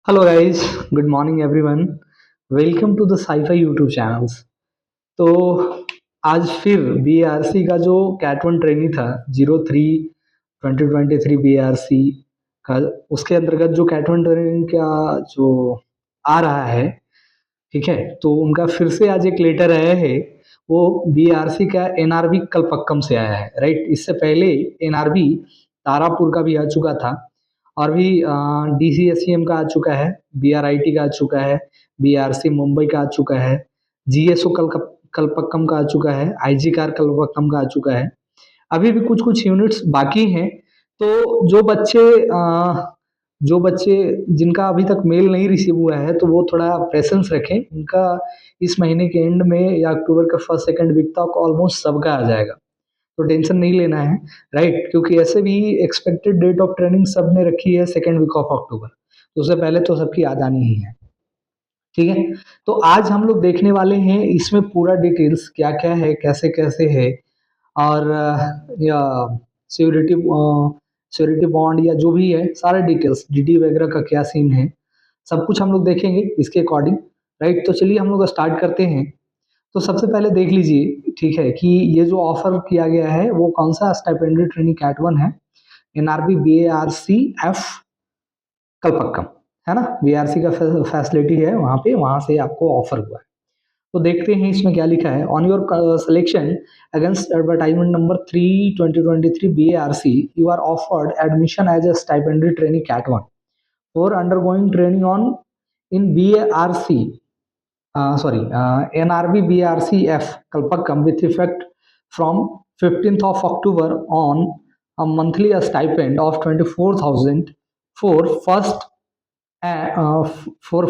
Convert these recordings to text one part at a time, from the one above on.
Hello guys, good morning everyone. Welcome to the SciFi YouTube channels. तो आज फिर BRC का जो कैट वन ट्रेनी था 03 2023 बीआरसी का, उसके अंतर्गत जो कैट वन ट्रेनिंग का जो आ रहा है, ठीक है। तो उनका फिर से आज एक लेटर आया है। वो बीआरसी का एनआरबी कलपक्कम से आया है, राइट। इससे पहले एनआरबी तारापुर का भी आ चुका था, और भी डीसीएससीएम का आ चुका है, बीआरआईटी का आ चुका है, बीआरसी मुंबई का आ चुका है, जीएसओ कलपक्कम का आ चुका है, आईजी कार कलपक्कम का आ चुका है। अभी भी कुछ कुछ यूनिट्स बाकी हैं। तो जो बच्चे जिनका अभी तक मेल नहीं रिसीव हुआ है, तो वो थोड़ा पेशेंस रखें। उनका इस महीने के एंड में या अक्टूबर के फर्स्ट सेकंड वीक तक ऑलमोस्ट सबका आ जाएगा। तो टेंशन नहीं लेना है, राइट। क्योंकि ऐसे भी एक्सपेक्टेड डेट ऑफ ट्रेनिंग सब ने रखी है सेकेंड वीक ऑफ अक्टूबर, तो उससे पहले तो सबकी आ जानी ही है, ठीक है। तो आज हम लोग देखने वाले हैं इसमें पूरा डिटेल्स क्या क्या है, कैसे कैसे है, और या सिक्योरिटी सिक्योरिटी बॉन्ड या जो भी है, सारे डिटेल्स डीडी वगैरह का क्या सीन है, सब कुछ हम लोग देखेंगे इसके अकॉर्डिंग, राइट। तो चलिए हम लोग स्टार्ट करते हैं। तो सबसे पहले देख लीजिए, ठीक है, कि ये जो ऑफर किया गया है वो कौन सा स्टाइपेंड्री ट्रेनिंग कैट वन है। एनआरबी बीएआरसी एफ कलपक्कम, है ना। बीआरसी का फैसिलिटी है वहाँ पे, वहाँ से आपको ऑफर हुआ है। तो देखते हैं इसमें क्या लिखा है। On your selection against advertisement number 3/2023 BARC you are offered admission as a stipendiary training cat one for undergoing training on in BARC, NRB BRCF Kalpakkam with effect from 15th of October on a monthly stipend of 24,000 for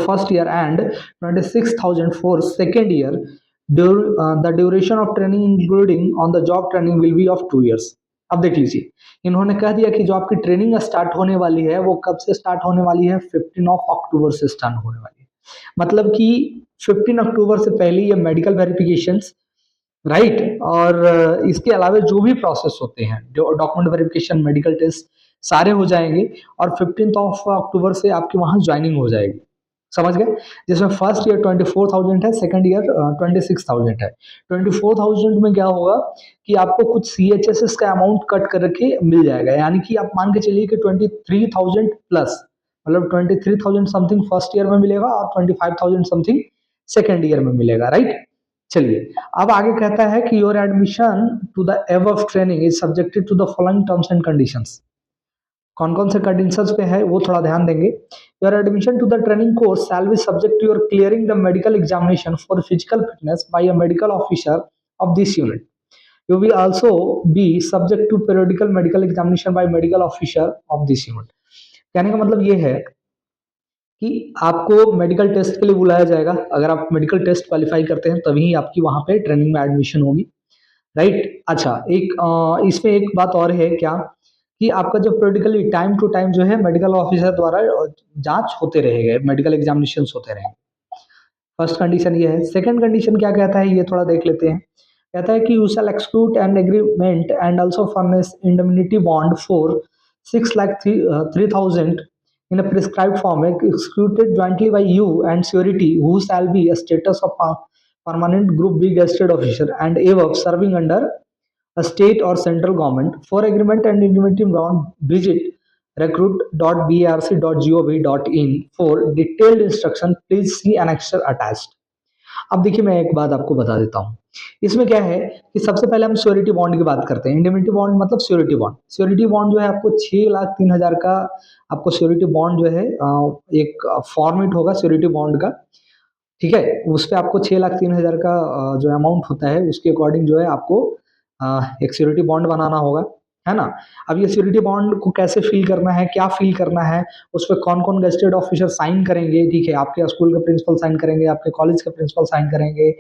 first year and 26,000 for second year. The duration of training including on the job training will be of 2 years. अब देख लीजिए, इन्होंने कह दिया कि जो आपकी training start होने वाली है वो कब से स्टार्ट होने वाली है, 15 अक्टूबर से स्टार्ट होने वाली है। मतलब कि 15 अक्टूबर से पहले ये मेडिकल वेरिफिकेशंस, राइट, और इसके अलावा जो भी प्रोसेस होते हैं, जो डॉक्यूमेंट वेरिफिकेशन, मेडिकल टेस्ट, सारे हो जाएंगे। और 15 अक्टूबर से आपकी वहाँ ज्वाइनिंग हो जाएगी, समझ गए। जिसमें फर्स्ट ईयर 24,000 है, सेकंड ईयर 26,000 है। 24,000 में क्या होगा कि आपको कुछ CHSS का अमाउंट कट करके मिल जाएगा, यानी कि आप मान के चलिए कि 23,000 प्लस, मतलब 23,000 समथिंग फर्स्ट ईयर में मिलेगा और 25,000 समथिंग सेकेंड ईयर में मिलेगा, राइट। चलिए, अब आगे कहता है कि your admission to the above training is subjected to the following terms and conditions. कौन कौन से कंडीशंस पे है वो थोड़ा ध्यान देंगे। Your admission to the training course shall be subject to your clearing the medical examination for physical fitness by a medical officer of this unit. You will also be subject to periodical medical examination by medical officer of this unit। कहने का मतलब ये है कि आपको medical test के लिए बुलाया जाएगा। अगर आप मेडिकल टेस्ट क्वालिफाई करते हैं तभी आपकी वहां पे ट्रेनिंग में एडमिशन होगी, राइट। अच्छा, एक इसमें एक बात और है क्या, कि आपका जो periodically टाइम टू टाइम जो है मेडिकल ऑफिसर द्वारा जांच होते रहेंगे, मेडिकल एग्जामिनेशन होते रहेंगे। फर्स्ट कंडीशन ये है। सेकंड कंडीशन क्या कहता है ये थोड़ा देख लेते हैं। कहता है कि you shall exclude and agreement and also furnish indemnity bond for 6,03,000 in a prescribed form executed jointly by you and surety who shall be a status of permanent group B gazetted officer and above serving under a state or central government. For agreement and indemnity bond visit recruit.brc.gov.in for detailed instruction please see annexure attached। अब देखिए, मैं एक बात आपको बता देता हूँ। इसमें क्या है कि सबसे पहले हम श्योरिटी बॉन्ड की बात करते हैं। इंडेमनिटी बॉन्ड मतलब श्योरिटी बॉन्ड। श्योरिटी बॉन्ड जो है आपको 6,03,000 का आपको श्योरिटी बॉन्ड जो है एक फॉर्मेट होगा श्योरिटी बॉन्ड का, ठीक है। उस पर आपको 6,03,000 का जो अमाउंट होता है उसके अकॉर्डिंग जो है आपको एक श्योरिटी बॉन्ड बनाना होगा, है ना। अब ये श्योरिटी बॉन्ड को कैसे फिल करना है, क्या फिल करना है, उस पर कौन कौन गेस्टेड ऑफिसर साइन करेंगे, ठीक है। आपके स्कूल के प्रिंसिपल साइन करेंगे, आपके कॉलेज के प्रिंसिपल साइन करेंगे,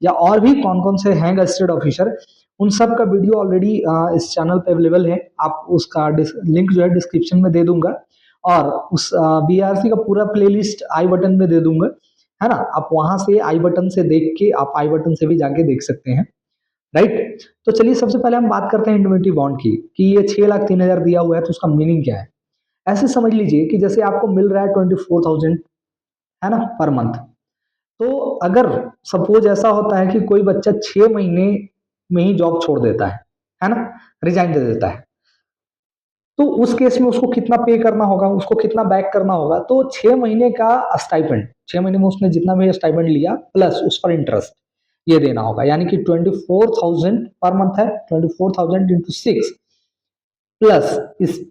या और भी कौन कौन से हैं गेस्टेड ऑफिसर, उन सब का वीडियो ऑलरेडी इस चैनल पे अवेलेबल है। आप उसका लिंक जो है डिस्क्रिप्शन में दे दूंगा, और उस बीआरसी का पूरा प्लेलिस्ट आई बटन में दे दूंगा, है ना। आप वहां से आई बटन से देख के आप आई बटन से भी जाके देख सकते हैं, राइट। तो चलिए सबसे पहले हम बात करते हैं इंडemnity बॉन्ड की, कि ये 6,03,000 दिया हुआ है तो उसका मीनिंग क्या है। ऐसे समझ लीजिए कि जैसे आपको मिल रहा है 24,000, है ना, पर मंथ। तो अगर सपोज ऐसा होता है कि कोई बच्चा 6 महीने में ही जॉब छोड़ देता है ना, रिजाइन दे देता है, तो उस केस में उसको कितना पे करना होगा, उसको कितना बैक करना होगा? तो 6 महीने का स्टाइपेंड, 6 महीने में उसने जितना भी स्टाइपेंड लिया प्लस उस पर इंटरेस्ट ये देना होगा, यानी कि 24,000 पर मंथ है, 24,000 इंटू 6 प्लस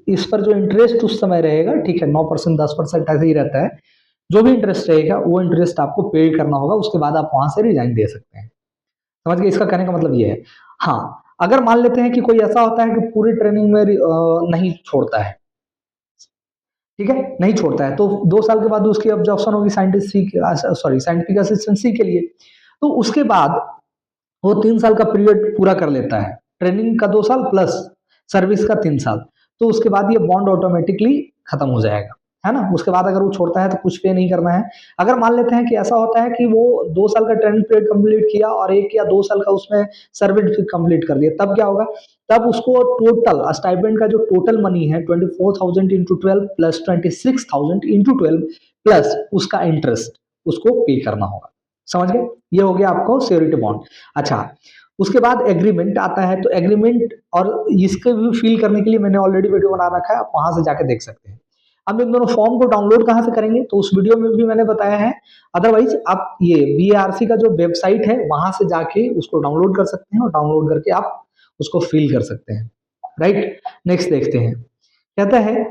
इस पर जो इंटरेस्ट उस समय रहेगा, ठीक है, 9%, 10% ऐसे ही रहता है, जो भी इंटरेस्ट रहेगा वो इंटरेस्ट आपको पे करना होगा, उसके बाद आप वहां से रिजाइन दे सकते हैं। समझ गए? इसका कहने का मतलब ये है। हाँ, अगर मान लेते हैं कि कोई ऐसा होता है कि पूरी ट्रेनिंग में नहीं छोड़ता है, ठीक है, नहीं छोड़ता है, तो 2 साल के बाद उसकी ऑब्जॉर्प्शन होगी साइंटिफिक असिस्टेंसी के लिए। तो उसके बाद वो 3 साल का पीरियड पूरा कर लेता है, ट्रेनिंग का 2 साल प्लस सर्विस का 3 साल, तो उसके बाद ये बॉन्ड ऑटोमेटिकली खत्म हो जाएगा, है ना। उसके बाद अगर वो छोड़ता है तो कुछ पे नहीं करना है। अगर मान लेते हैं कि ऐसा होता है कि वो 2 साल का ट्रेनिंग पीरियड कंप्लीट किया और 1 या 2 साल का उसमें सर्विस भी कंप्लीट कर लिया, तब क्या होगा? तब उसको टोटल स्टाइपेंड का जो टोटल मनी है 24,000 इंटू 12 प्लस 26,000 इंटू 12 प्लस उसका इंटरेस्ट उसको पे करना होगा। समझ गए? ये हो गया आपको श्योरिटी बॉन्ड। अच्छा, उसके बाद एग्रीमेंट आता है, तो एग्रीमेंट और इसके भी फील करने के लिए मैंने ऑलरेडी वीडियो बना रखा है, आप वहां से जाके देख सकते हैं। अब इन दोनों फॉर्म को डाउनलोड कहाँ से करेंगे, तो उस वीडियो में भी मैंने बताया है। अदरवाइज आप ये बीएआरसी का जो वेबसाइट है वहां से जाके उसको डाउनलोड कर सकते हैं और डाउनलोड करके आप उसको फिल कर सकते हैं। राइट, नेक्स्ट देखते हैं। कहता है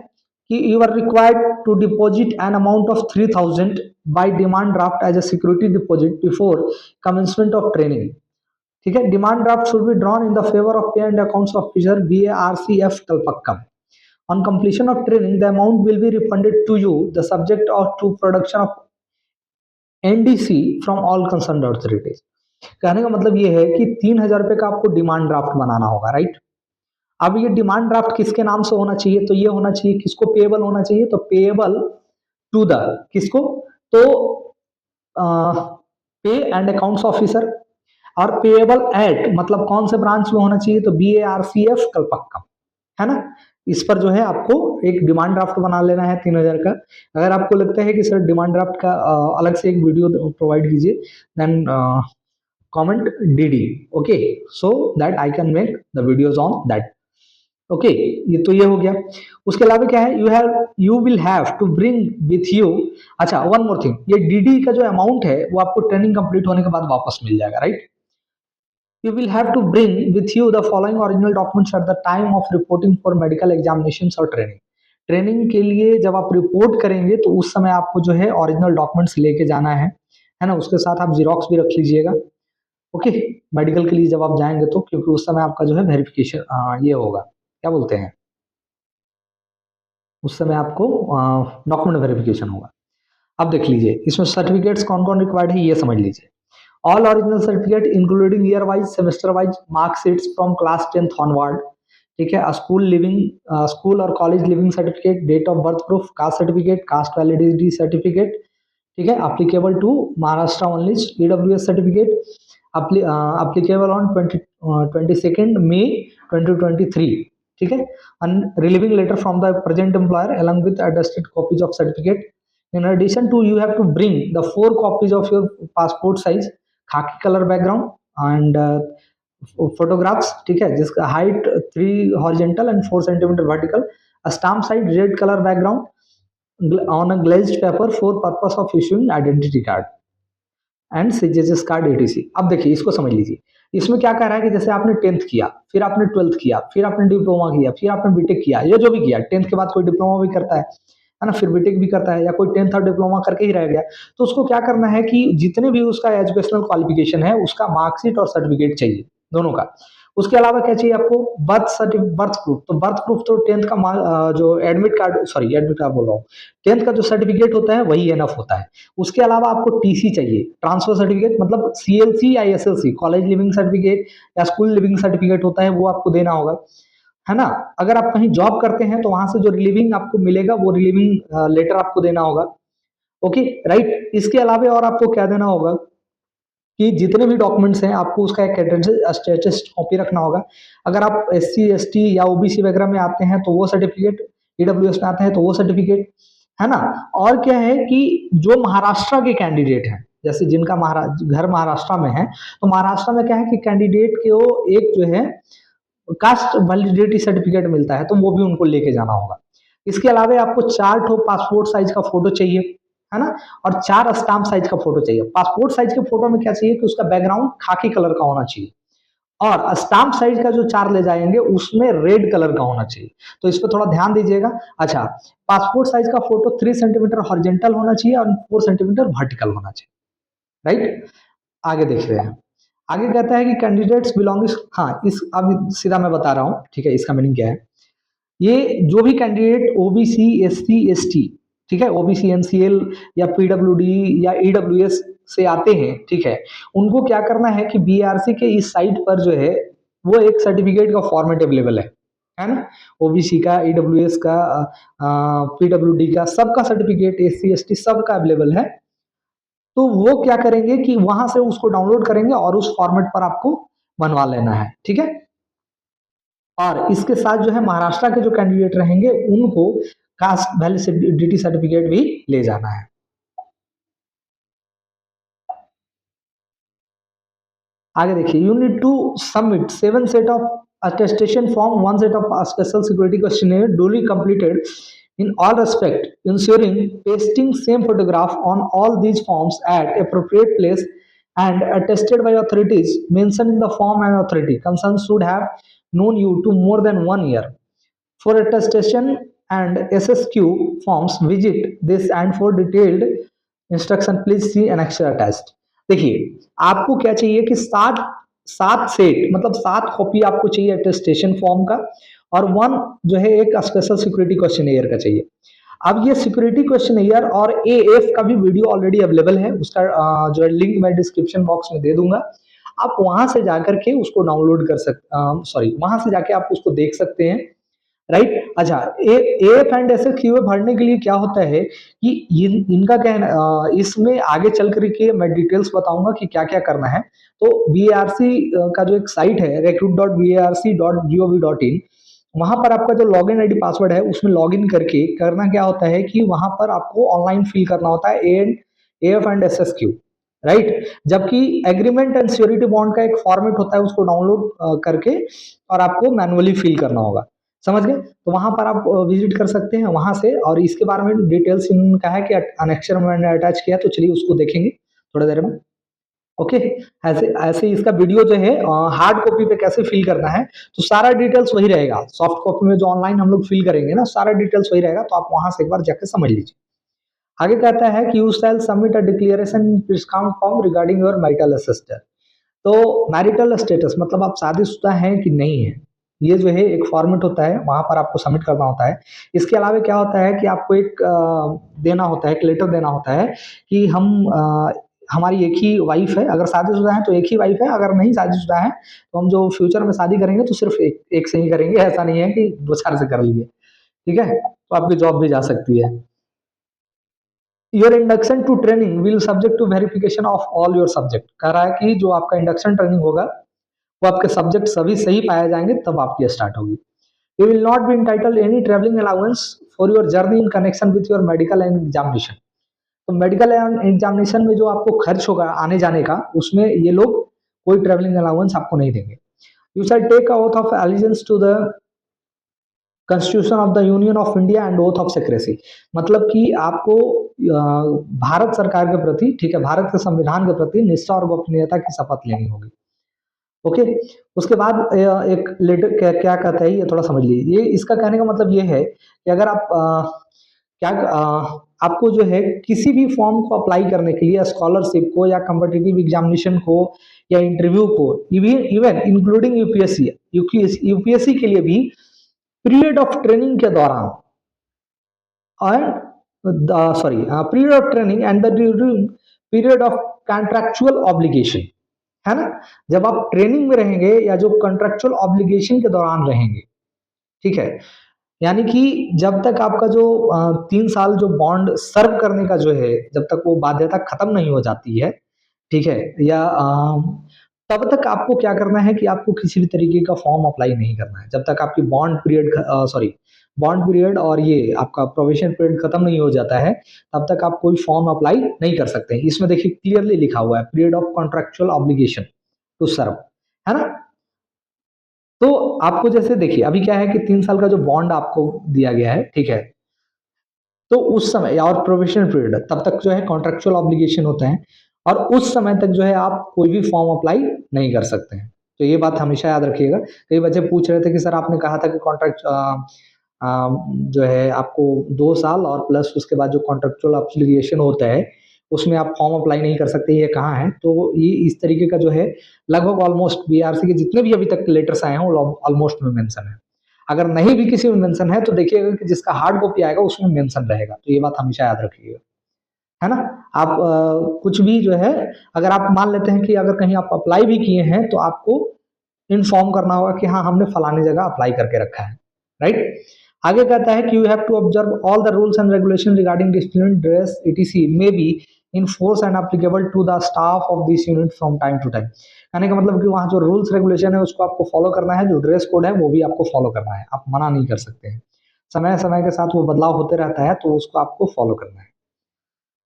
कि you are required to deposit an amount of 3,000 by demand draft as a security deposit before commencement of training. ठीक है, demand draft should be drawn in the favour of pay and accounts officer BARCF Kalpakkam. On completion of training, the amount will be refunded to you, the subject of to production of NDC from all concerned authorities। कहने का मतलब ये है कि 3,000 रुपए का आपको demand draft बनाना होगा, राइट। अब ये डिमांड ड्राफ्ट किसके नाम से होना चाहिए, तो ये होना चाहिए किसको, पेएबल होना चाहिए, तो पेएबल टू द किसको, तो पे एंड अकाउंट्स ऑफिसर। और पेएबल एट मतलब कौन से ब्रांच में होना चाहिए, तो BARCF कलपक्कम, है ना। इस पर जो है आपको एक डिमांड ड्राफ्ट बना लेना है 3,000 का। अगर आपको लगता है कि सर डिमांड ड्राफ्ट का अलग से एक वीडियो प्रोवाइड कीजिए, then comment DD, okay, so that I can make the videos on that. Okay, ये तो ये हो गया। उसके अलावा क्या है, you will have to bring with you. अच्छा, वन मोर थिंग, ये DD का जो अमाउंट है वो आपको ट्रेनिंग कंप्लीट होने के बाद वापस मिल जाएगा, right. You will have to bring with you the following original documents at the time of reporting for medical examinations और ट्रेनिंग। ट्रेनिंग के लिए जब आप रिपोर्ट करेंगे तो उस समय आपको जो है ओरिजिनल डॉक्यूमेंट्स लेके जाना है ना। उसके साथ आप जीरोक्स भी रख लीजिएगा, ओके, मेडिकल के लिए जब आप जाएंगे तो, क्योंकि उस समय आपका जो है वेरिफिकेशन ये होगा, क्या बोलते हैं, उस समय आपको डॉक्यूमेंट वेरिफिकेशन होगा। अब देख लीजिए इसमें सर्टिफिकेट्स कौन कौन रिक्वायर्ड है ये समझ लीजिए। All original certificate including year wise, semester wise, marksheets from class 10th onward. ठीक है, स्कूल और college leaving certificate, date of birth proof, caste certificate, caste validity certificate, ठीक है, applicable to Maharashtra only, EWS certificate, applicable on 22 May 2023, ठीक है, and relieving letter from the present employer along with attested copies of certificate. In addition to, you have to bring the 4 copies of your passport size khaki color background and photographs, ठीक है, जिसका height 3 horizontal and 4 centimetre vertical, stamp side red colour background on a glazed paper for purpose of issuing identity card and CJS card ETC। अब देखिए इसको समझ लीजिए, इसमें क्या कह रहा है कि जैसे आपने 10th किया, फिर आपने 12th किया, फिर आपने डिप्लोमा किया, फिर आपने बीटेक किया, ये जो भी किया, 10th के बाद कोई डिप्लोमा भी करता है ना, फिर बीटेक भी करता है, या कोई 10th और डिप्लोमा करके ही रह गया, तो उसको क्या करना है कि जितने भी उसका एजुकेशनल क्वालिफिकेशन है उसका मार्कशीट और सर्टिफिकेट चाहिए, दोनों का। उसके अलावा क्या चाहिए आपको, बर्थ प्रूफ, तो बर्थ प्रूफ तो 10th का जो admit card, sorry admit card बोल रहा हूँ, 10th का जो सर्टिफिकेट होता है वही एनफ होता है। उसके अलावा आपको TC चाहिए, ट्रांसफर सर्टिफिकेट, मतलब CLC या SLC, कॉलेज लिविंग सर्टिफिकेट या स्कूल लिविंग सर्टिफिकेट होता है, वो आपको देना होगा, है ना। अगर आप कहीं जॉब करते हैं तो वहां से जो रिलीविंग आपको मिलेगा वो रिलीविंग लेटर आपको देना होगा, ओके, राइट। इसके अलावा और आपको क्या देना होगा कि जितने भी डॉक्यूमेंट्स हैं आपको उसका एक स्टेटस कॉपी रखना होगा। अगर आप SC ST या OBC वगैरह में आते हैं तो वो सर्टिफिकेट, ईडब्ल्यूएस में आते हैं तो वो सर्टिफिकेट, है ना। और क्या है कि जो महाराष्ट्र के कैंडिडेट हैं, जैसे जिनका घर महाराष्ट्र में है, तो महाराष्ट्र में क्या है कि कैंडिडेट को एक जो है कास्ट वैलिडिटी सर्टिफिकेट मिलता है, तो वो भी उनको लेके जाना होगा। इसके अलावा आपको 4 ठो पासपोर्ट साइज का फोटो चाहिए, है ना, और 4 स्टाम्प साइज का फोटो चाहिए। पासपोर्ट साइज के फोटो में क्या चाहिए कि उसका बैकग्राउंड खाकी कलर का होना चाहिए, और स्टाम्प साइज का जो 4 ले जाएंगे उसमें रेड कलर का होना चाहिए। तो इस पर थोड़ा ध्यान दीजिएगा। अच्छा, पासपोर्ट साइज का फोटो 3 सेंटीमीटर हॉरिजेंटल होना चाहिए और 4 सेंटीमीटर वर्टिकल होना चाहिए, राइट। आगे देख रहे हैं, आगे कहता है कि कैंडिडेट्स बिलोंगिंग, हाँ इस अब सीधा मैं बता रहा हूँ, ठीक है, इसका मीनिंग क्या है। ये जो भी कैंडिडेट ओबीसी एससी एसटी, ठीक है, ओबीसी एनसीएल या पीडब्ल्यूडी या ईडब्ल्यूएस से आते हैं, ठीक है, उनको क्या करना है कि बीआरसी के इस साइट पर जो है वो एक सर्टिफिकेट का फॉर्मेट अवेलेबल है ना, ओबीसी का, ईडब्ल्यूएस का, पीडब्ल्यूडी का, सबका सर्टिफिकेट, एससी एसटी सबका अवेलेबल है। तो वो क्या करेंगे कि वहां से उसको डाउनलोड करेंगे और उस फॉर्मेट पर आपको बनवा लेना है, ठीक है। और इसके साथ जो है महाराष्ट्र के जो कैंडिडेट रहेंगे उनको कास्ट वैलिडिटी सर्टिफिकेट भी ले जाना है। आगे देखिए, you need to submit 7 set of attestation form, 1 set of special security questionnaire duly completed in all respect, ensuring pasting same photograph on all these forms at appropriate place and attested by authorities mentioned in the form, and authority concerned should have known you to more than 1 year. For attestation and SSQ forms, visit this, and for detailed instruction please see annexure attached. देखिए, आपको क्या चाहिए कि 7 set मतलब 7 copy आपको चाहिए attestation form का, और 1 जो है एक स्पेशल सिक्योरिटी क्वेश्चन का चाहिए। अब ये सिक्योरिटी क्वेश्चन और एएफ का भी वीडियो ऑलरेडी अवेलेबल है, उसका जो है लिंक मैं डिस्क्रिप्शन बॉक्स में दे दूंगा। आप वहां से जाकर के उसको डाउनलोड कर सकते, सॉरी, वहां से जाके आप उसको देख सकते हैं, राइट। अच्छा, एएफ एंड एसएसक्यूए भरने के लिए क्या होता है कि इनका क्या है ना, इसमें आगे चल करके मैं डिटेल्स बताऊंगा कि क्या क्या करना है। तो बीआरसी का जो एक साइट है recruit.brc.gov.in, वहां पर आपका जो लॉगिन आईडी पासवर्ड है उसमें लॉगिन करके करना क्या होता है कि वहां पर आपको ऑनलाइन फिल करना होता है एएफ एंड एसएसक्यू, राइट। जबकि एग्रीमेंट एंड श्योरिटी बॉन्ड का एक फॉर्मेट होता है, उसको डाउनलोड करके और आपको मैनुअली फिल करना होगा, समझ गए। तो वहां पर आप विजिट कर सकते हैं वहां से, और इसके बारे में डिटेल्स इनका है कि अनेक्चर में मैंने अटैच किया, तो चलिए उसको देखेंगे थोड़ी देर में। ओके, ऐसे ऐसे इसका वीडियो जो है हार्ड कॉपी पे कैसे फिल करना है, तो सारा डिटेल्स वही रहेगा। सॉफ्ट कॉपी में जो ऑनलाइन हम लोग फिल करेंगे ना, सारा डिटेल्स वही रहेगा, तो आप वहां से एक बार जाके समझ लीजिए। आगे कहता है कि you shell submit a declaration discount form regarding your marital assistant. तो मैरिटल स्टेटस मतलब आप शादीशुदा हैं कि नहीं है, ये जो है एक फॉर्मेट होता है, वहां पर आपको सबमिट करना होता है। इसके अलावा क्या होता है कि आपको एक देना होता है, एक लेटर देना होता है कि हमारी एक ही वाइफ है, अगर शादीशुदा है तो एक ही वाइफ है, अगर नहीं शादीशुदा है तो हम जो फ्यूचर में शादी करेंगे तो सिर्फ एक से ही करेंगे, ऐसा नहीं है कि 2 4 से कर लिए, ठीक है, तो आपकी जॉब भी जा सकती है। Your induction to training will subject to verification of all your subject, कह रहा है कि जो आपका इंडक्शन ट्रेनिंग होगा वो आपके सब्जेक्ट सभी सही पाए जाएंगे तब आपकी स्टार्ट होगी। You will not be entitled any travelling allowance for your journey in connection with your medical and examination. तो मेडिकल एंड एग्जामिनेशन में जो आपको खर्च होगा आने जाने का, उसमें ये लोग कोई ट्रेवलिंग अलाउंस आपको नहीं देंगे। You shall take a oath of allegiance to the constitution of the union of India and oath of secrecy, मतलब कि आपको भारत सरकार के प्रति, ठीक है, भारत के संविधान के प्रति निष्ठा और गोपनीयता की शपथ लेनी होगी। ओके, उसके बाद एक लेटर क्या कहता है ये थोड़ा समझ लीजिए। ये इसका कहने का मतलब ये है कि अगर आप आपको जो है किसी भी फॉर्म को अप्लाई करने के लिए, स्कॉलरशिप को या कॉम्पिटिटिव एग्जामिनेशन को या इंटरव्यू को, इवन इंक्लूडिंग यूपीएससी, यूपीएससी के लिए भी पीरियड ऑफ ट्रेनिंग के दौरान, and sorry, period of training and the period of contractual obligation, है ना। जब आप ट्रेनिंग में रहेंगे या जो कॉन्ट्रेक्चुअल ऑब्लिगेशन के दौरान रहेंगे, ठीक है, यानी कि जब तक आपका जो 3 साल जो बॉन्ड सर्व करने का जो है, जब तक वो बाध्यता खत्म नहीं हो जाती है, ठीक है, या तब तक आपको क्या करना है कि आपको किसी भी तरीके का फॉर्म अप्लाई नहीं करना है, जब तक आपकी बॉन्ड पीरियड और ये आपका प्रोबेशन पीरियड खत्म नहीं हो जाता है, तब तक आप कोई फॉर्म अप्लाई नहीं कर सकते हैं। इसमें देखिए क्लियरली लिखा हुआ है period of contractual obligation to serve, है ना। तो आपको जैसे देखिए अभी क्या है कि 3 साल का जो बॉन्ड आपको दिया गया है, ठीक है, तो उस समय और प्रोबेशनल पीरियड तब तक जो है कॉन्ट्रेक्चुअल ऑब्लिगेशन होता है, और उस समय तक जो है आप कोई भी फॉर्म अप्लाई नहीं कर सकते हैं। तो ये बात हमेशा याद रखिएगा। कई बच्चे पूछ रहे थे कि सर आपने कहा था कि कॉन्ट्रैक्ट जो है आपको 2 साल और प्लस उसके बाद जो कॉन्ट्रेक्चुअल ऑब्लिगेशन होता है उसमें आप फॉर्म अप्लाई नहीं कर सकते, ये कहाँ है? तो ये इस तरीके का जो है लगभग ऑलमोस्ट बीआरसी के जितने भी अभी तक लेटर्स आए हैं वो ऑलमोस्ट में मेंशन है। अगर नहीं भी किसी में मेंशन है तो देखिएगा कि जिसका हार्ड कॉपी आएगा उसमें मेंशन रहेगा, तो ये बात हमेशा याद रखिएगा, है ना। आप कुछ भी जो है, अगर आप मान लेते हैं कि अगर कहीं आप अप्लाई भी किए हैं तो आपको इन्फॉर्म करना होगा कि हाँ हमने फलानी जगह अप्लाई करके रखा है, राइट। आगे कहता है कि you have to observe all the rules and regulation regarding discipline dress etc may be in force and applicable to the staff of this unit from time to time. कहने का मतलब कि वहाँ जो रूल्स रेगुलेशन है उसको आपको follow करना है, जो ड्रेस कोड है वो भी आपको फॉलो करना है, आप मना नहीं कर सकते हैं। समय समय के साथ वो बदलाव होते रहता है तो उसको आपको फॉलो करना है,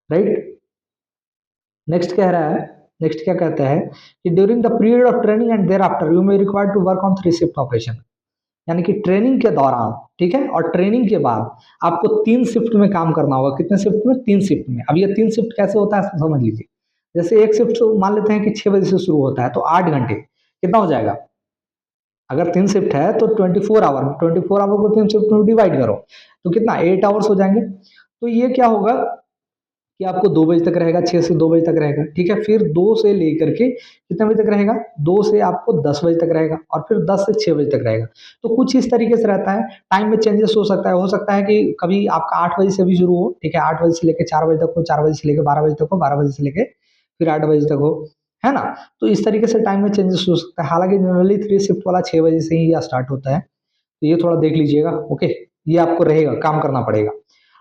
राइट। नेक्स्ट कह रहा है, नेक्स्ट क्या कहता है कि during the period of training and thereafter you may require to work on 3 shift operation. यानी कि ट्रेनिंग के दौरान, ठीक है, और ट्रेनिंग के बाद आपको 3 शिफ्ट में काम करना होगा। कितने शिफ्ट में? 3 शिफ्ट में। अब ये 3 शिफ्ट कैसे होता है समझ लीजिए। जैसे एक शिफ्ट मान लेते हैं कि 6 बजे से शुरू होता है तो 8 घंटे कितना हो जाएगा? अगर 3 शिफ्ट है तो 24 आवर, 24 आवर को 3 शिफ्ट में डिवाइड करो तो कितना 8 आवर्स हो जाएंगे। तो ये क्या होगा कि आपको 2 बजे तक रहेगा, 6 से 2 बजे तक रहेगा, ठीक है। फिर 2 से लेकर के कितने बजे तक रहेगा? 2 से आपको 10 बजे तक रहेगा, और फिर 10 से 6 बजे तक रहेगा। तो कुछ इस तरीके से रहता है। टाइम में चेंजेस हो सकता है कि कभी आपका 8 बजे से भी शुरू हो, ठीक है, 8 बजे से लेकर 4 बजे तक हो, 4 बजे से लेकर 12 बजे तक हो, 12 बजे से लेकर फिर 8 बजे तक हो, है ना। तो इस तरीके से टाइम में चेंजेस हो सकता है। हालांकि जनरली 3 शिफ्ट वाला 6 बजे से ही स्टार्ट होता है, तो ये थोड़ा देख लीजिएगा, ओके। ये आपको रहेगा, काम करना पड़ेगा।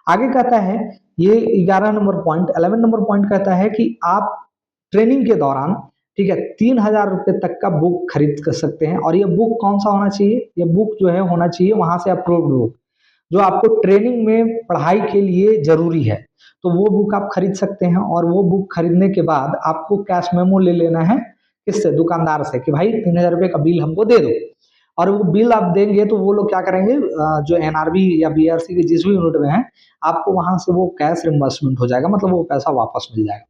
आगे कहता है, ये 11 नंबर पॉइंट, 11 नंबर पॉइंट कहता है कि आप ट्रेनिंग के दौरान, ठीक है, 3,000 रुपए तक का बुक खरीद कर सकते हैं। और ये बुक कौन सा होना चाहिए? ये बुक जो है होना चाहिए वहां से अप्रूव्ड बुक, जो आपको ट्रेनिंग में पढ़ाई के लिए जरूरी है। तो वो बुक आप खरीद सकते हैं, और वो बुक खरीदने के बाद आपको कैश मेमो ले लेना है। किससे? दुकानदार से, कि भाई 3,000 रुपए का बिल हमको दे दो। और वो बिल आप देंगे तो वो लोग क्या करेंगे, जो एनआरबी या बीआरसी के जिस भी यूनिट में है, आपको वहां से वो कैश रिम्बर्समेंट हो जाएगा, मतलब वो पैसा वापस मिल जाएगा।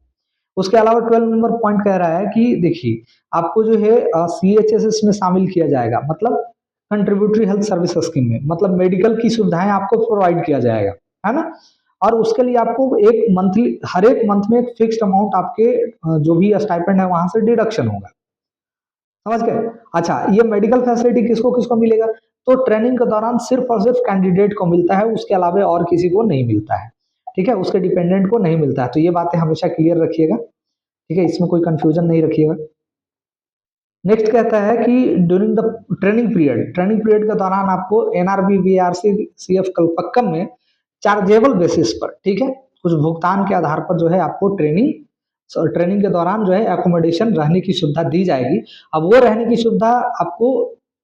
उसके अलावा 12 नंबर पॉइंट कह रहा है कि देखिए आपको जो है CHSS में शामिल किया जाएगा, मतलब कंट्रीब्यूटरी हेल्थ सर्विस स्कीम में, मतलब मेडिकल की सुविधाएं आपको प्रोवाइड किया जाएगा, है ना। और उसके लिए आपको एक मंथली, हर एक मंथ में एक फिक्स्ड अमाउंट आपके जो भी स्टाइपेंड है वहां से डिडक्शन होगा, समझ गए। अच्छा, ये मेडिकल फैसिलिटी किसको किसको मिलेगा? तो ट्रेनिंग के दौरान सिर्फ और सिर्फ कैंडिडेट को मिलता है, उसके अलावा और किसी को नहीं मिलता है, ठीक है, उसके डिपेंडेंट को नहीं मिलता है। तो ये बातें हमेशा क्लियर रखिएगा, ठीक है, इसमें कोई कंफ्यूजन नहीं रखिएगा। नेक्स्ट कहता है कि ड्यूरिंग द ट्रेनिंग पीरियड के दौरान आपको एनआरबी बीआरसी सीएफ कलपक्कम में चार्जेबल बेसिस पर, ठीक है, कुछ भुगतान के आधार पर जो है आपको ट्रेनिंग के दौरान जो है एकोमोडेशन, रहने की सुविधा दी जाएगी। अब वो रहने की सुविधा आपको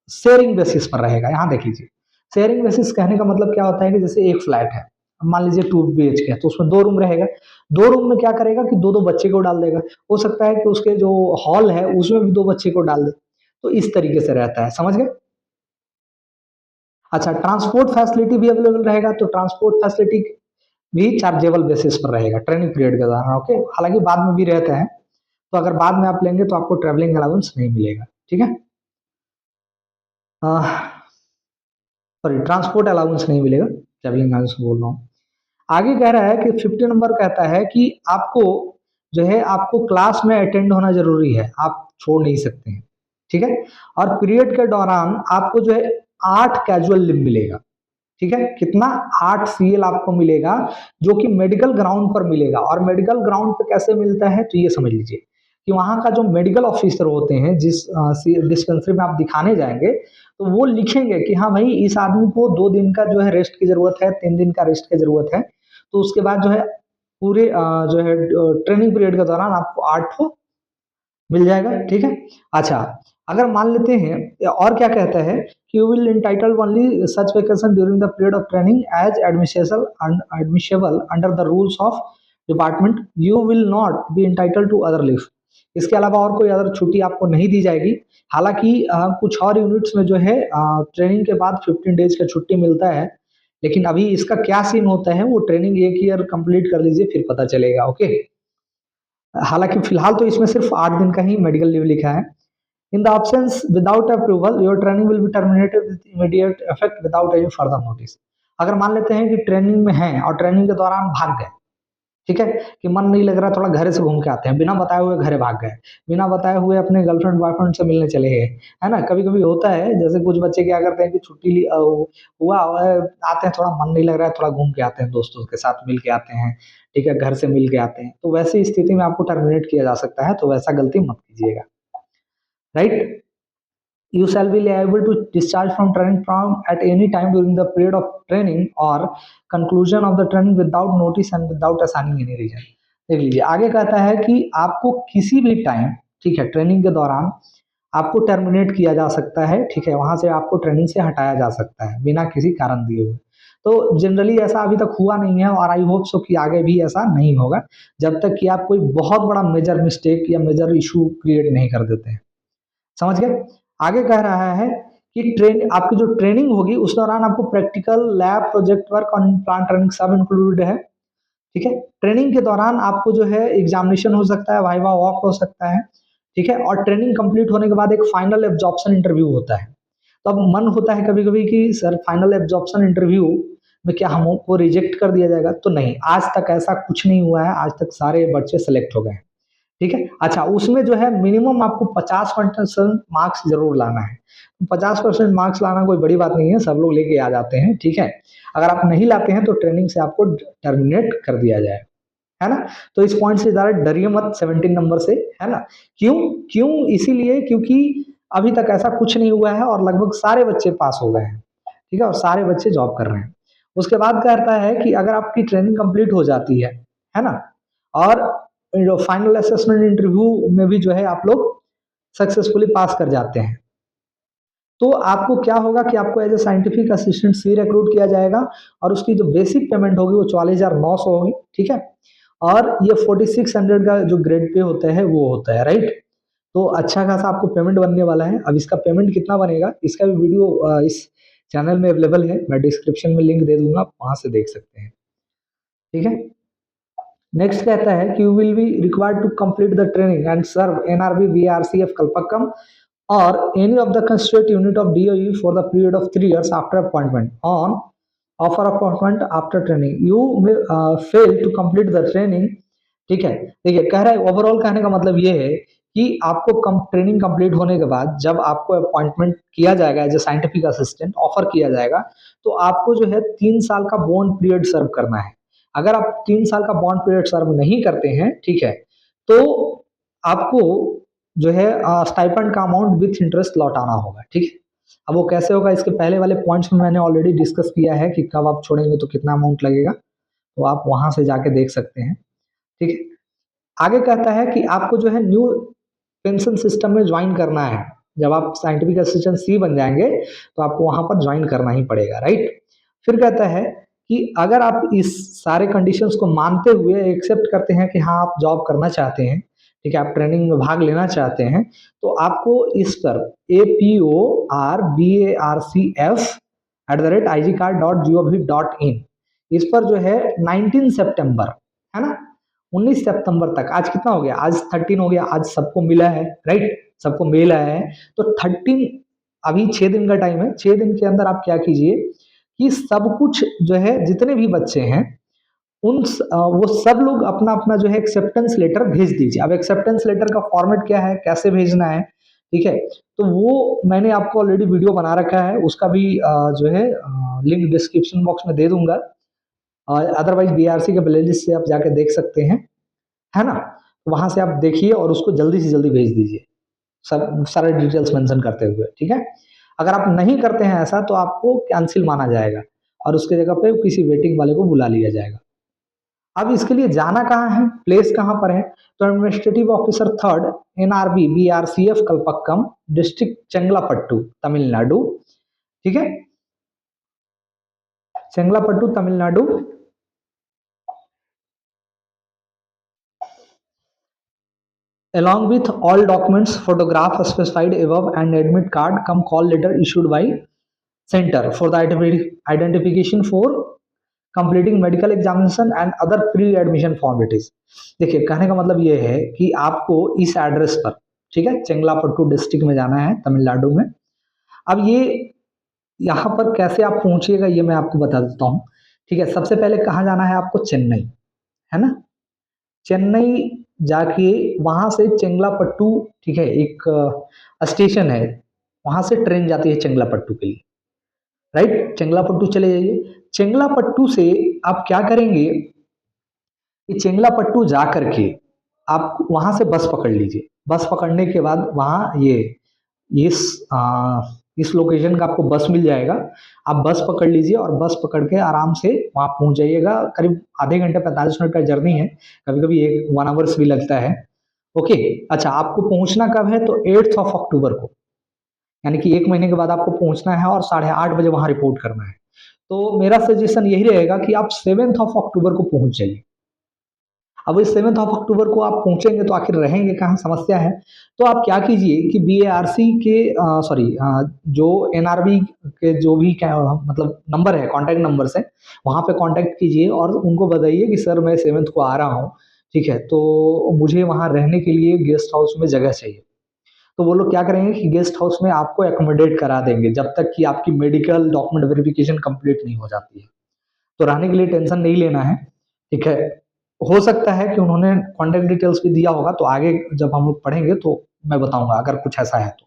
शेयरिंग बेसिस पर रहेगा। यहाँ देख लीजिए, शेयरिंग बेसिस कहने का मतलब क्या होता है कि जैसे एक फ्लैट है, अब मान लीजिए 2 BHK है, तो उसमें 2 रूम रहेगा। 2 रूम में क्या करेगा कि दो दो बच्चे को डाल देगा। हो सकता है कि उसके जो हॉल है उसमें भी 2 बच्चे को डाल दे। तो इस तरीके से रहता है, समझ गए। अच्छा, ट्रांसपोर्ट फैसिलिटी भी अवेलेबल रहेगा, तो ट्रांसपोर्ट फैसिलिटी भी चार्जेबल बेसिस पर रहेगा ट्रेनिंग पीरियड के दौरान, ओके। हालांकि बाद में भी रहते हैं, तो अगर बाद में आप लेंगे तो आपको ट्रेवलिंग अलाउंस नहीं मिलेगा, ठीक है। सॉरी, ट्रांसपोर्ट अलाउंस नहीं मिलेगा, ट्रेवलिंग अलाउंस बोल रहा हूँ। आगे कह रहा है कि 50 नंबर कहता है कि आपको जो है आपको क्लास में अटेंड होना जरूरी है, आप छोड़ नहीं सकते हैं, ठीक है। और पीरियड के दौरान आपको जो है 8 कैजुअल लीव मिलेगा, ठीक है। कितना? 8 CL आपको मिलेगा, जो कि मेडिकल ग्राउंड पर मिलेगा। और मेडिकल ग्राउंड पे कैसे मिलता है? तो ये समझ लीजिए कि वहां का जो मेडिकल ऑफिसर होते हैं, जिस डिस्पेंसरी में आप दिखाने जाएंगे, तो वो लिखेंगे कि हाँ भाई इस आदमी को 2 दिन का जो है रेस्ट की जरूरत है, 3 दिन का रेस्ट की जरूरत है। तो उसके बाद जो है पूरे जो है ट्रेनिंग पीरियड के दौरान आपको 8 मिल जाएगा, ठीक है। अच्छा, अगर मान लेते हैं और क्या कहता है कि you will entitled only such vacation during the period of training as admissible under the rules of department, you will not be entitled to other leave. इसके अलावा और कोई अदर छुट्टी आपको नहीं दी जाएगी। हालांकि कुछ और यूनिट्स में जो है ट्रेनिंग के बाद 15 डेज का छुट्टी मिलता है, लेकिन अभी इसका क्या सीन होता है वो ट्रेनिंग 1 ईयर कंप्लीट कर लीजिए फिर पता चलेगा, ओके। हालांकि फिलहाल तो इसमें सिर्फ 8 दिन का ही मेडिकल लीव लिखा है। In the options without approval your training will be terminated with immediate effect without any further notice. अगर मान लेते हैं कि ट्रेनिंग में हैं और ट्रेनिंग के दौरान भाग गए, ठीक है, कि मन नहीं लग रहा, थोड़ा घर से घूम के आते हैं, बिना बताए हुए घर भाग गए, बिना बताए हुए अपने गर्लफ्रेंड बॉयफ्रेंड से मिलने चले गए, है ना। कभी कभी होता है, जैसे कुछ बच्चे क्या करते हैं कि छुट्टी हुआ आते हैं, थोड़ा मन नहीं लग रहा है, थोड़ा घूम के आते हैं, दोस्तों के साथ मिल के आते हैं, ठीक है, घर से मिल के आते हैं, तो वैसी स्थिति में आपको टर्मिनेट किया जा सकता है, तो वैसा गलती मत कीजिएगा, right. You shall be liable to discharge from training from at any time during the period of training or conclusion of the training without notice and without assigning any reason। देख लीजिए आगे कहता है कि आपको किसी भी टाइम, ठीक है, ट्रेनिंग के दौरान आपको टर्मिनेट किया जा सकता है, ठीक है, वहां से आपको ट्रेनिंग से हटाया जा सकता है बिना किसी कारण दिए हुए। तो जनरली ऐसा अभी तक हुआ नहीं है और आई होप सो कि आगे भी ऐसा नहीं होगा, जब तक कि आप कोई बहुत बड़ा मेजर मिस्टेक या मेजर इशू क्रिएट नहीं कर देते हैं। समझ गए। आगे कह रहा है कि ट्रेन आपकी जो ट्रेनिंग होगी उस दौरान आपको practical lab project work on plant running सब इंक्लूडेड है, ठीक है। ट्रेनिंग के दौरान आपको जो है एग्जामिनेशन हो सकता है, वाइवा वॉक हो सकता है, ठीक है, और ट्रेनिंग कंप्लीट होने के बाद एक फाइनल एब्जॉर्प्शन इंटरव्यू होता है। तो अब मन होता है कभी कभी कि सर फाइनल एब्जॉर्प्शन इंटरव्यू में क्या हमको रिजेक्ट कर दिया जाएगा, तो नहीं, आज तक ऐसा कुछ नहीं हुआ है, आज तक सारे बच्चे सेलेक्ट हो गए हैं, ठीक है। अच्छा, उसमें जो है मिनिमम आपको 50% मार्क्स जरूर लाना है। 50% मार्क्स लाना कोई बड़ी बात नहीं है, सब लोग लेके आ जाते हैं, ठीक है। अगर आप नहीं लाते हैं तो ट्रेनिंग से आपको टर्मिनेट कर दिया जाए, है ना। तो इस पॉइंट से ज्यादा डरिए मत 17 नंबर से, है ना। क्यों क्यों इसीलिए क्योंकि अभी तक ऐसा कुछ नहीं हुआ है और लगभग सारे बच्चे पास हो गए हैं, ठीक है, और सारे बच्चे जॉब कर रहे हैं। उसके बाद कहता है कि अगर आपकी ट्रेनिंग कंप्लीट हो जाती है ना, और फाइनल असेसमेंट इंटरव्यू में भी जो है आप लोग सक्सेसफुली पास कर जाते हैं, तो आपको क्या होगा कि आपको as a scientific assistant C recruit किया जाएगा और उसकी जो बेसिक पेमेंट होगी वो 44,900 होगी, ठीक है। और ये 4600 का जो ग्रेड पे होता है वो होता है, राइट। तो अच्छा खासा आपको पेमेंट बनने वाला है। अब इसका पेमेंट कितना बनेगा इसका भी वीडियो इस चैनल में अवेलेबल है, मैं डिस्क्रिप्शन में लिंक दे दूंगा, वहां से देख सकते हैं, ठीक है। नेक्स्ट कहता है कि you will be required to complete the training and serve NRB BRCF Kalpakkam or any of the constituent unit of DOE for the period of 3 years after appointment on offer appointment after training you may fail to complete the training, ठीक है। देखिए कह रहा है overall, कहने का मतलब ये है कि आपको ट्रेनिंग कंप्लीट होने के बाद जब आपको अपॉइंटमेंट किया जाएगा as a scientific assistant offer किया जाएगा, तो आपको जो है 3 साल का बॉन्ड पीरियड सर्व करना है। अगर आप 3 साल का बॉन्ड पीरियड सर्व नहीं करते हैं, ठीक है, तो आपको जो है स्टाइपेंड का अमाउंट विथ इंटरेस्ट लौटाना होगा, ठीक है। अब वो कैसे होगा इसके पहले वाले पॉइंट्स में मैंने ऑलरेडी डिस्कस किया है कि कब आप छोड़ेंगे तो कितना अमाउंट लगेगा, तो आप वहां से जाके देख सकते हैं, ठीक है। आगे कहता है कि आपको जो है न्यू पेंशन सिस्टम में ज्वाइन करना है। जब आप साइंटिफिक असिस्टेंट सी बन जाएंगे तो आपको वहां पर ज्वाइन करना ही पड़ेगा, राइट। फिर कहता है कि अगर आप इस सारे कंडीशंस को मानते हुए एक्सेप्ट करते हैं कि हाँ आप जॉब करना चाहते हैं, ठीक है, आप ट्रेनिंग में भाग लेना चाहते हैं, तो आपको इस पर APORBARCF@igcard.gov.in इस पर जो है 19 सितंबर, है ना, 19 सितंबर तक, आज कितना हो गया, आज 13 हो गया, आज सबको मिला है, राइट, सबको मेल आया है, तो 13, अभी 6 दिन का टाइम है, 6 दिन के अंदर आप क्या कीजिए कि सब कुछ जो है जितने भी बच्चे हैं वो सब लोग अपना अपना जो है एक्सेप्टेंस लेटर भेज दीजिए। अब एक्सेप्टेंस लेटर का फॉर्मेट क्या है, कैसे भेजना है, ठीक है, तो वो मैंने आपको ऑलरेडी वीडियो बना रखा है, उसका भी जो है लिंक डिस्क्रिप्शन बॉक्स में दे दूंगा, अदरवाइज बीआरसी के प्लेलिस्ट से आप जाके देख सकते हैं, है ना। वहां से आप देखिए और उसको जल्दी से जल्दी भेज दीजिए, सब सारे डिटेल्स मेंशन करते हुए, ठीक है। अगर आप नहीं करते हैं ऐसा तो आपको कैंसिल माना जाएगा और उसके जगह पे किसी वेटिंग वाले को बुला लिया जाएगा। अब इसके लिए जाना कहाँ है, प्लेस कहाँ पर है, तो administrative officer third NRB BRCF Kalpakkam, district Chengalpattu Tamil Nadu, ठीक है, चंगलापट्टू Tamil Nadu, along with all documents photograph specified above and admit card come call letter issued by center for the identification for completing medical examination and other pre admission formalities। देखिए कहने का मतलब ये है कि आपको इस एड्रेस पर, ठीक है, चंगलापट्टू डिस्ट्रिक्ट में जाना है तमिलनाडु में। अब ये यहाँ पर कैसे आप पहुंचिएगा ये मैं आपको बता देता हूँ, ठीक है। सबसे पहले कहाँ जाना है आपको, चेन्नई, है ना, चेन्नई जाके वहां से चेंगलापट्टू, ठीक है, एक स्टेशन है, वहां से ट्रेन जाती है चेंगलापट्टू के लिए, राइट, चेंगलापट्टू चले जाइए। चेंगलापट्टू से आप क्या करेंगे कि चेंगलापट्टू जा करके आप वहां से बस पकड़ लीजिए। बस पकड़ने के बाद वहां इस इस लोकेशन का आपको बस मिल जाएगा। आप बस पकड़ लीजिए और बस पकड़ के आराम से वहां पहुंच जाइएगा। करीब आधे घंटे 45 मिनट का जर्नी है, कभी कभी 1 आवर्स भी लगता है। ओके, अच्छा आपको पहुंचना कब है, तो 8 अक्टूबर को, यानी कि 1 महीने के बाद आपको पहुंचना है और 8:30 बजे वहां रिपोर्ट करना है। तो मेरा सजेशन यही रहेगा कि आप 7 अक्टूबर को पहुंच जाइए। अब इस 7 अक्टूबर को आप पहुंचेंगे तो आखिर रहेंगे कहाँ, समस्या है। तो आप क्या कीजिए कि बीएआरसी के सॉरी जो एनआरबी के जो भी मतलब नंबर है, कांटेक्ट नंबर है, वहां पे कांटेक्ट कीजिए और उनको बताइए कि सर मैं 7 को आ रहा हूँ, ठीक है, तो मुझे वहां रहने के लिए गेस्ट हाउस में जगह चाहिए। तो वो लोग क्या करेंगे कि गेस्ट हाउस में आपको एकोमोडेट करा देंगे जब तक कि आपकी मेडिकल डॉक्यूमेंट वेरिफिकेशन कंप्लीट नहीं हो जाती है। तो रहने के लिए टेंशन नहीं लेना है, ठीक है। हो सकता है कि उन्होंने कॉन्टेक्ट डिटेल्स भी दिया होगा, तो आगे जब हम लोग पढ़ेंगे तो मैं बताऊंगा अगर कुछ ऐसा है तो।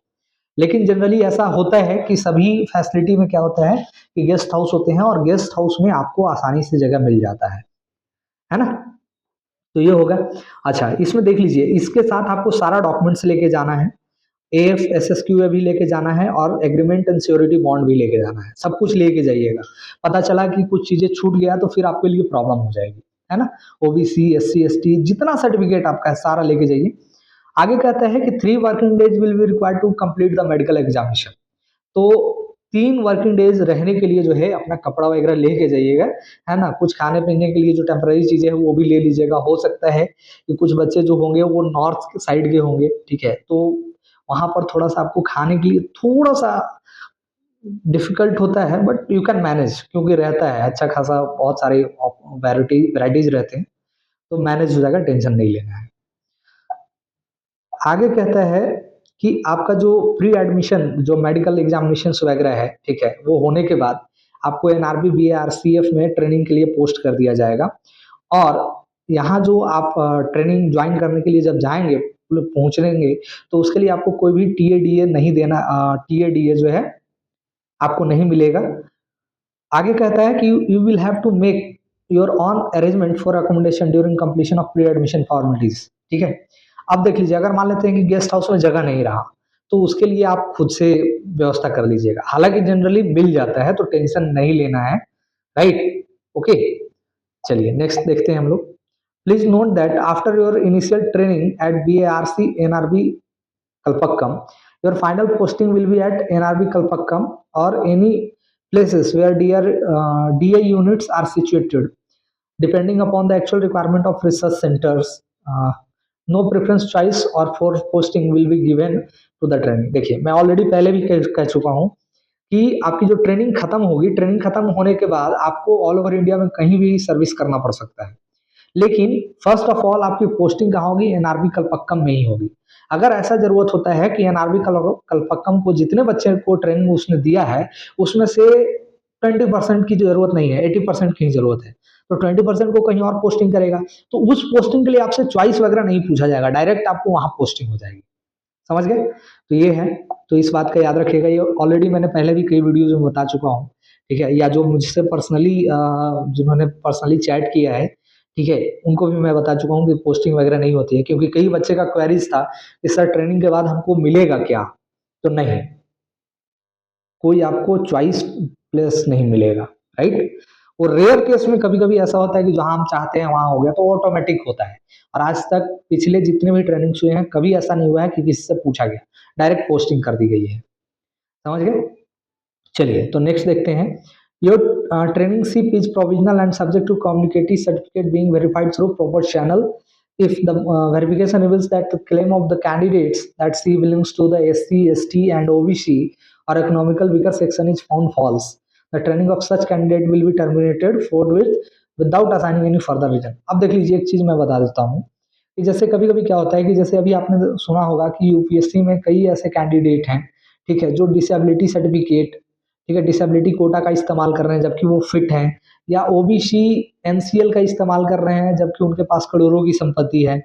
लेकिन जनरली ऐसा होता है कि सभी फैसिलिटी में क्या होता है कि गेस्ट हाउस होते हैं और गेस्ट हाउस में आपको आसानी से जगह मिल जाता है ना। तो ये होगा। अच्छा इसमें देख लीजिए, इसके साथ आपको सारा डॉक्यूमेंट्स लेके जाना है, एफ एस एस क्यू भी लेके जाना है और एग्रीमेंट एंड श्योरिटी बॉन्ड भी लेके जाना है, सब कुछ लेके जाइएगा। पता चला कि कुछ चीजें छूट गया तो फिर आपके लिए प्रॉब्लम हो जाएगी, है ना। ओबीसी एससी एसटी जितना सर्टिफिकेट आपका है सारा लेके जाइए। आगे कहता है कि 3 working days will be required to complete the medical examination. तो 3 वर्किंग डेज रहने के लिए जो है अपना कपड़ा वगैरह लेके जाइएगा, है ना। कुछ खाने पीने के लिए जो टेम्पररी चीजें हैं वो भी ले लीजिएगा। हो सकता है कि कुछ बच्चे जो होंगे वो नॉर्थ साइड के होंगे, ठीक है, तो वहां पर थोड़ा सा आपको खाने के लिए थोड़ा सा डिफिकल्ट होता है, बट यू कैन मैनेज, क्योंकि रहता है अच्छा खासा, बहुत सारे वैराइटीज रहते हैं, तो मैनेज हो जाएगा, टेंशन नहीं लेना है। आगे कहता है कि आपका जो प्री एडमिशन जो मेडिकल एग्जामिनेशन वगैरह है, ठीक है, वो होने के बाद आपको एनआरबी बीआरसीएफ में ट्रेनिंग के लिए पोस्ट कर दिया जाएगा। और यहाँ जो आप ट्रेनिंग ज्वाइन करने के लिए जब जाएंगे, पहुंचेंगे, तो उसके लिए आपको कोई भी टीएडीए नहीं देना, टीएडीए जो है आपको नहीं मिलेगा। आगे कहता है कि you will have to make your own arrangement for accommodation during completion of pre admission formalities, ठीक है। अब देख लीजिए, अगर मान लेते हैं कि गेस्ट हाउस में जगह नहीं रहा तो उसके लिए आप खुद से व्यवस्था कर लीजिएगा, हालांकि जनरली मिल जाता है, तो टेंशन नहीं लेना है, राइट। ओके, चलिए नेक्स्ट देखते हैं हम लोग। Please note that after your initial training at BARC NRB Kalpakkam, your final posting will be at NRB Kalpakkam or any places where DI units are situated, depending upon the actual requirement of research centers. No preference choice or force posting will be given to the training। देखिए मैं already पहले भी कह चुका हूँ कि आपकी जो ट्रेनिंग खत्म होगी, ट्रेनिंग खत्म होने के बाद आपको ऑल ओवर इंडिया में कहीं भी सर्विस करना पड़ सकता है, लेकिन फर्स्ट ऑफ ऑल आपकी पोस्टिंग कहाँ होगी, एनआरबी कलपक्कम में ही होगी। अगर ऐसा जरूरत होता है कि एनआरबी कलपक्कम को जितने बच्चे को ट्रेनिंग उसने दिया है उसमें से 20% की जरूरत नहीं है, 80% की जरूरत है, तो 20% को कहीं और पोस्टिंग करेगा, तो उस पोस्टिंग के लिए आपसे चॉइस वगैरह नहीं पूछा जाएगा, डायरेक्ट आपको वहां पोस्टिंग हो जाएगी। समझ गए, तो ये है। तो इस बात का याद रखिएगा, ये ऑलरेडी मैंने पहले भी कई वीडियोज में बता चुका हूँ, ठीक है, या जो मुझसे पर्सनली जिन्होंने पर्सनली चैट किया है, ठीक है, उनको भी मैं बता चुका हूँ कि पोस्टिंग वगैरह नहीं होती है, क्योंकि कई बच्चे का क्वेरीज था कि सर ट्रेनिंग के बाद हमको मिलेगा क्या, तो नहीं, कोई आपको चॉइस प्लेस नहीं मिलेगा, राइट। वो रेयर केस में कभी कभी ऐसा होता है कि जहां हम चाहते हैं वहां हो गया, तो ऑटोमेटिक होता है। और आज तक पिछले जितने भी ट्रेनिंग्स हुए हैं कभी ऐसा नहीं हुआ है कि किसी से पूछा गया, डायरेक्ट पोस्टिंग कर दी गई है। समझ गए? चलिए तो नेक्स्ट देखते हैं। Your training ship is provisional and subject to communicative certificate being verified through proper channel if the verification reveals that the claim of the candidates that she belongs to the SC, ST and OBC or economical weaker section is found false, the training of such candidate will be terminated forthwith without assigning any further reason। अब देख लीजिए, एक चीज मैं बता देता हूँ कि जैसे कभी कभी क्या होता है कि जैसे अभी आपने सुना होगा कि यूपीएससी में कई ऐसे कैंडिडेट हैं, ठीक है, जो डिसेबिलिटी सर्टिफिकेट, ठीक है, डिसेबिलिटी कोटा का इस्तेमाल कर रहे हैं जबकि वो फिट हैं, या ओबीसी एनसीएल का इस्तेमाल कर रहे हैं जबकि उनके पास करोड़ों की संपत्ति है।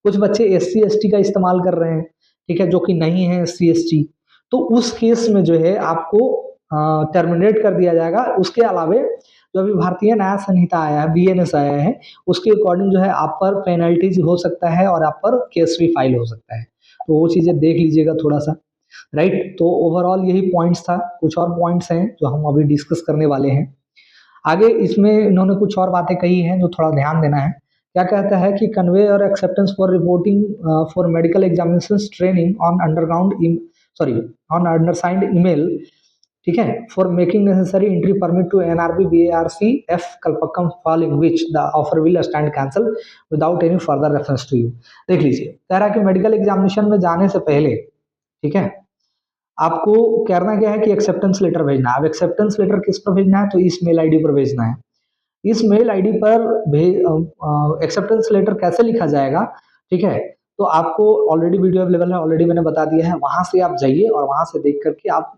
कुछ बच्चे एससी एसटी का इस्तेमाल कर रहे हैं, ठीक है, जो कि नहीं है एससी एसटी। तो उस केस में जो है आपको टर्मिनेट कर दिया जाएगा। उसके अलावे जो अभी भारतीय न्याय संहिता आया है, बीएनएस आया है, उसके अकॉर्डिंग जो है आप पर पेनल्टीज हो सकता है और आप पर केस भी फाइल हो सकता है। तो वो चीजें देख लीजिएगा थोड़ा सा, राइट। तो ओवरऑल यही पॉइंट्स था। कुछ और पॉइंट्स हैं जो हम अभी डिस्कस करने वाले हैं आगे। इसमें इन्होंने कुछ और बातें कही हैं जो थोड़ा ध्यान देना है। क्या कहता है कि कन्वे और acceptance for reporting for medical examination training on underground sorry on undersigned email, ठीक है, for making necessary entry permit to NRB BRC F Kalpakkam following which the offer will stand cancel without any further reference to you. देख लीजिए, कह रहा है कि medical examination में जाने से पहले, ठीक है, आपको करना क्या है कि एक्सेप्टेंस लेटर भेजना है। अब एक्सेप्टेंस लेटर किस पर भेजना है? तो इस मेल आईडी पर भेजना है। इस मेल आईडी पर एक्सेप्टेंस लेटर कैसे लिखा जाएगा, ठीक है, तो आपको ऑलरेडी वीडियो अवेलेबल है, ऑलरेडी मैंने बता दिया है। वहां से आप जाइए और वहां से देख करके आप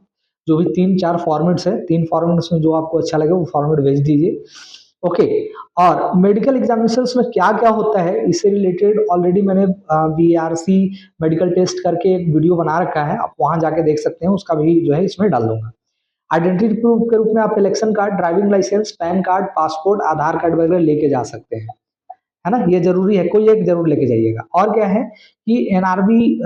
जो भी 3-4 फॉर्मेट्स है, 3 फॉर्मेट्स में जो आपको अच्छा लगे वो फॉर्मेट भेज दीजिए। ओके। और मेडिकल एग्जामिनेशंस में क्या क्या होता है इससे रिलेटेड ऑलरेडी मैंने बीआरसी मेडिकल टेस्ट करके एक वीडियो बना रखा है, आप वहां जाके देख सकते हैं, उसका भी जो है इसमें डाल दूंगा। आइडेंटिटी प्रूफ के रूप में आप election card, driving licence, PAN card, passport, Aadhaar card वगैरह लेके जा सकते हैं, है ना, ये जरूरी है, कोई एक जरूर लेके जाइएगा। और क्या है कि एनआरबी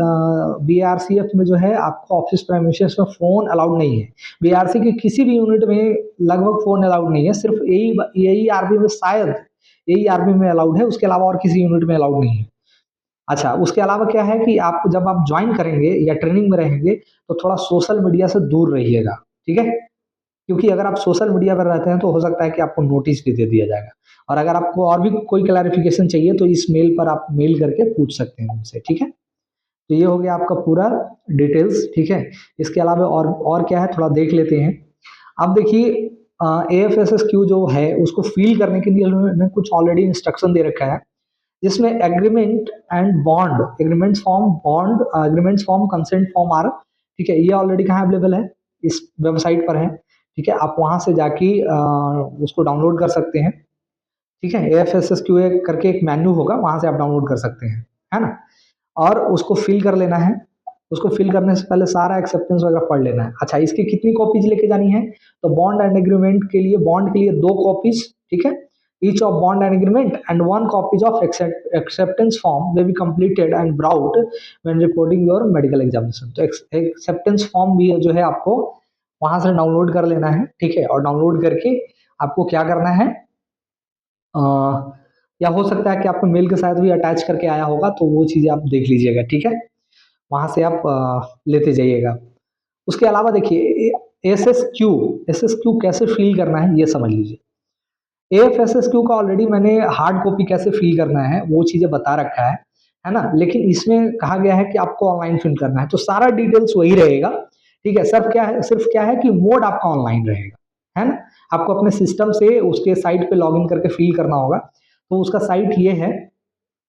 बीआरसीएफ में जो है आपको ऑफिस प्रेमिसेस में फोन अलाउड नहीं है। बीआरसी की किसी भी यूनिट में लगभग फोन अलाउड नहीं है, सिर्फ यही यही आरबी में, शायद यही आरबी में अलाउड है, उसके अलावा और किसी यूनिट में अलाउड नहीं है। अच्छा, उसके अलावा क्या है कि आप जब आप ज्वाइन करेंगे या ट्रेनिंग में रहेंगे तो थोड़ा सोशल मीडिया से दूर रहिएगा, ठीक है, क्योंकि अगर आप सोशल मीडिया पर रहते हैं तो हो सकता है कि आपको नोटिस भी दे दिया जाएगा। और अगर आपको और भी कोई क्लैरिफिकेशन चाहिए तो इस मेल पर आप मेल करके पूछ सकते हैं उनसे, ठीक है। तो ये हो गया आपका पूरा डिटेल्स, ठीक है। इसके अलावा और क्या है थोड़ा देख लेते हैं। अब देखिए, AFSSQ जो है उसको फिल करने के लिए उन्होंने कुछ ऑलरेडी इंस्ट्रक्शन दे रखा है, जिसमें agreement and bond, agreements form, consent form are, ठीक है, ये ऑलरेडी कहाँ अवेलेबल है? इस वेबसाइट पर है, ठीक है। आप वहां से जाके उसको डाउनलोड कर सकते हैं, ठीक है। AFSSQA करके एक मेन्यू होगा, वहां से आप डाउनलोड कर सकते हैं, है ना। और उसको फिल कर लेना है। उसको फिल करने से पहले सारा एक्सेप्टेंस वगैरह पढ़ लेना है। अच्छा, इसकी कितनी कॉपीज लेके जानी है? तो बॉन्ड एंड एग्रीमेंट के लिए, बॉन्ड के लिए 2 कॉपीज, ठीक है, each of bond and agreement and 1 copies of acceptance form may be completed and brought when reporting your medical examination। तो एक्सेप्टेंस फॉर्म भी जो है आपको वहां से डाउनलोड कर लेना है, ठीक है। और डाउनलोड करके आपको क्या करना है, या हो सकता है कि आपको मेल के साथ भी अटैच करके आया होगा, तो वो चीजें आप देख लीजिएगा, ठीक है। वहां से आप लेते जाइएगा। उसके अलावा देखिए, एस एस क्यू कैसे फिल करना है ये समझ लीजिए। AFSSQ का ऑलरेडी मैंने हार्ड कॉपी कैसे फिल करना है वो चीजें बता रखा है ना। लेकिन इसमें कहा गया है कि आपको ऑनलाइन फिल करना है, तो सारा डिटेल्स वही रहेगा, ठीक है। सिर्फ क्या है कि मोड आपका ऑनलाइन रहेगा, है ना। आपको अपने सिस्टम से उसके साइट पे लॉगिन करके फिल करना होगा। तो उसका साइट ये है,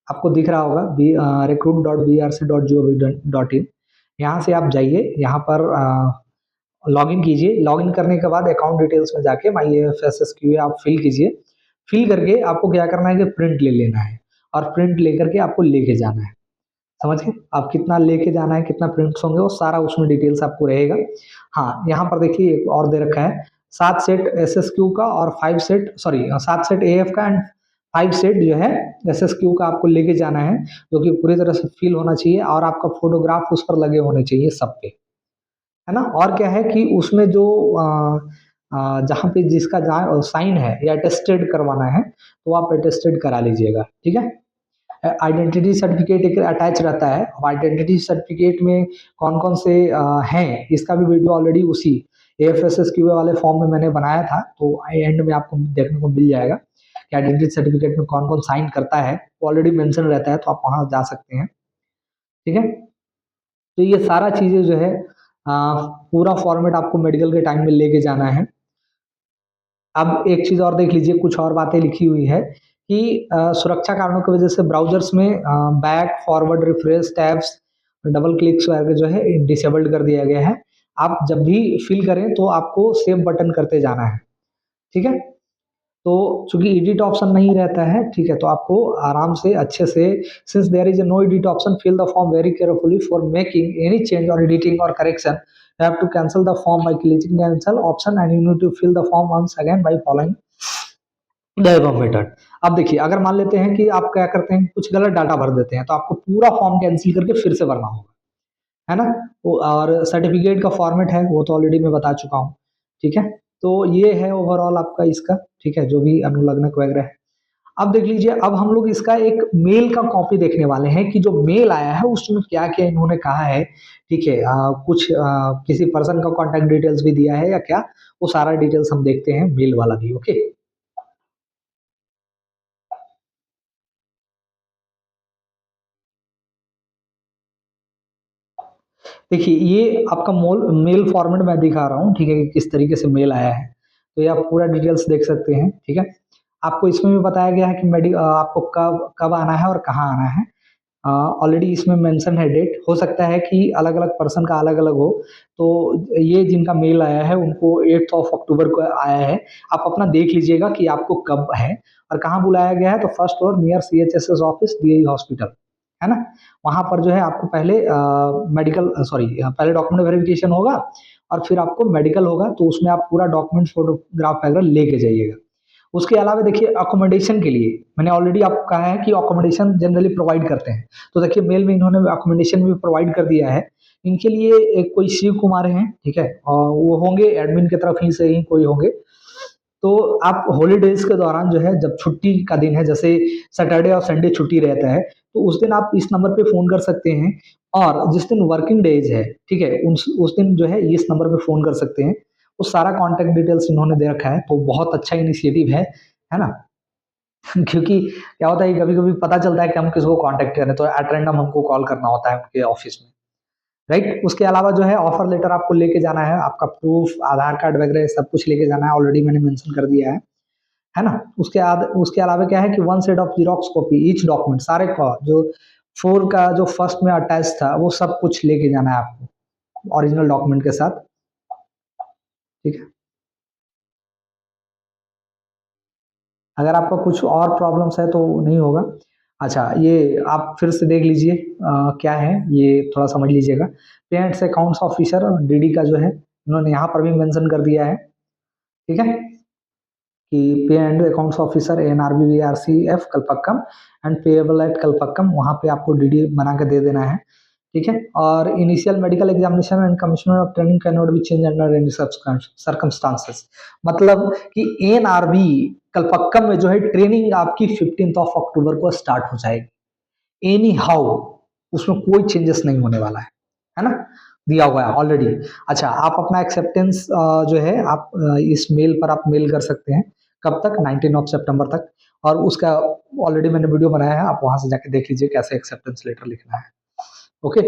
आपको दिख रहा होगा, recruit.brc.gov.in। यहाँ से आप जाइए, यहाँ पर लॉगिन कीजिए। लॉगिन करने के बाद अकाउंट डिटेल्स में जाके माई AFSSQA आप फिल कीजिए। फिल करके आपको क्या करना है कि प्रिंट ले लेना है, और प्रिंट लेकर के आपको लेके जाना है। समझ गए? आप कितना लेके जाना है, कितना प्रिंट्स होंगे, वो सारा उसमें डिटेल्स आपको रहेगा। हाँ, यहाँ पर देखिए एक और दे रखा है, 7 सेट SSQ का और 5 सेट 7 सेट AF का एंड 5 सेट जो है SSQ का आपको लेके जाना है, जो कि पूरी तरह से फिल होना चाहिए और आपका फोटोग्राफ उस पर लगे होने चाहिए सब पे, है ना। और क्या है कि उसमें जो जहाँ पे जिसका जहाँ साइन है या अटेस्टेड करवाना है तो आप अटेस्टेड करा लीजिएगा, ठीक है। आइडेंटिटी सर्टिफिकेट एक अटैच रहता है। आइडेंटिटी सर्टिफिकेट में कौन कौन से हैं, इसका भी वीडियो ऑलरेडी उसी AFSSQA वाले फॉर्म में मैंने बनाया था, तो एंड में आपको देखने को मिल जाएगा कि आइडेंटिटी सर्टिफिकेट में कौन कौन साइन करता है, ऑलरेडी मेंशन रहता है, तो आप वहां जा सकते हैं, ठीक है। तो ये सारा चीजें जो है पूरा फॉर्मेट आपको मेडिकल के टाइम में लेके जाना है। अब एक चीज और देख लीजिए, कुछ और बातें लिखी हुई है कि सुरक्षा कारणों की वजह से ब्राउजर्स में back forward refresh tabs double clicks वगैरह जो है डिसेबल्ड कर दिया गया है। आप जब भी फिल करें तो आपको सेव बटन करते जाना है, ठीक है। तो चूंकि एडिट ऑप्शन नहीं रहता है, ठीक है, तो आपको आराम से अच्छे से, since there is no edit option, fill the form very carefully for making any change और एडिटिंग और correction you have to cancel the form by clicking cancel option and you need to fill the form once again by following the above method। अब देखिए, अगर मान लेते हैं कि आप क्या करते हैं, कुछ गलत डाटा भर देते हैं, तो आपको पूरा फॉर्म कैंसिल करके फिर से भरना होगा, है ना। और सर्टिफिकेट का फॉर्मेट है वो तो ऑलरेडी मैं बता चुका हूँ, ठीक है। तो ये है ओवरऑल आपका इसका, ठीक है, जो भी अनुलग्नक वगैरह है। अब देख लीजिए, अब हम लोग इसका एक मेल का कॉपी देखने वाले हैं कि जो मेल आया है उसमें क्या क्या इन्होंने कहा है, ठीक है। कुछ किसी पर्सन का कॉन्टेक्ट डिटेल्स भी दिया है या क्या, वो सारा डिटेल्स हम देखते हैं मेल वाला भी, ओके। देखिए, ये आपका मेल फॉर्मेट मैं दिखा रहा हूँ, ठीक है, कि किस तरीके से मेल आया है। तो ये आप पूरा डिटेल्स देख सकते हैं, ठीक है। आपको इसमें भी बताया गया है कि आपको कब कब आना है और कहाँ आना है। ऑलरेडी इसमें मेंशन है डेट, हो सकता है कि अलग अलग पर्सन का अलग अलग हो। तो ये जिनका मेल आया है उनको 8 अक्टूबर को आया है। आप अपना देख लीजिएगा कि आपको कब है और कहाँ बुलाया गया है। तो first floor near CHSS office, DI hospital, है ना। वहां पर जो है आपको पहले मेडिकल सॉरी पहले डॉक्यूमेंट वेरिफिकेशन होगा और फिर आपको मेडिकल होगा, तो उसमें आप पूरा डॉक्यूमेंट फोटोग्राफ वगैरह लेके जाइएगा। उसके अलावा देखिए, अकोमोडेशन के लिए मैंने ऑलरेडी आपको कहा है कि अकोमोडेशन जनरली प्रोवाइड करते हैं। तो देखिए, मेल में इन्होंने अकोमोडेशन भी प्रोवाइड कर दिया है। इनके लिए एक कोई शिव कुमार हैं, ठीक है, और वो होंगे एडमिन की तरफ ही से ही कोई होंगे। तो आप हॉलीडेज के दौरान जो है, जब छुट्टी का दिन है, जैसे सैटरडे और संडे छुट्टी रहता है, तो उस दिन आप इस नंबर पे फोन कर सकते हैं। और जिस दिन वर्किंग डेज है, ठीक है, उस दिन जो है इस नंबर पे फोन कर सकते हैं। वो सारा कॉन्टेक्ट डिटेल्स इन्होंने दे रखा है, तो बहुत अच्छा इनिशिएटिव है ना। क्योंकि क्या होता है, कभी कभी पता चलता है कि हम किसको कांटेक्ट करें, तो एट रैंडम हमको कॉल करना होता है उनके ऑफिस में, राइट। उसके अलावा जो है ऑफर लेटर आपको लेके जाना है, आपका प्रूफ, आधार कार्ड वगैरह सब कुछ लेके जाना है, ऑलरेडी मैंने मेंशन कर दिया है ना। उसके अलावा क्या है कि 1 set of xerox copy each document, सारे का जो 4 का जो फर्स्ट में अटैच था वो सब कुछ लेके जाना है आपको ओरिजिनल डॉक्यूमेंट के साथ, ठीक है। अगर आपका कुछ और प्रॉब्लम्स है तो नहीं होगा। अच्छा, ये आप फिर से देख लीजिए, क्या है ये थोड़ा समझ लीजिएगा। पेरेंट्स अकाउंट्स ऑफिसर और DD का जो है उन्होंने यहाँ पर भी मेंशन कर दिया है, ठीक है, कि पे and accounts officer NRBVRCF Kalpakkam and payable eight Kalpakkam, वहाँ पे आपको DD बना के दे देना है, ठीक है। और initial medical examination and commissioner of training can not be change under any circumstances. मतलब कि NRB कलपक्कम में जो है ट्रेनिंग आपकी 15 अक्टूबर को स्टार्ट हो जाएगी, एनी हाउ उसमें कोई चेंजेस नहीं होने वाला है ना, दिया हुआ है ऑलरेडी। अच्छा, आप अपना एक्सेप्टेंस जो है आप इस मेल पर आप मेल कर सकते हैं, कब तक, 19 सितंबर तक। और उसका ऑलरेडी मैंने वीडियो बनाया है, आप वहां से जाके देख लीजिए कैसे एक्सेप्टेंस लेटर लिखना है, ओके।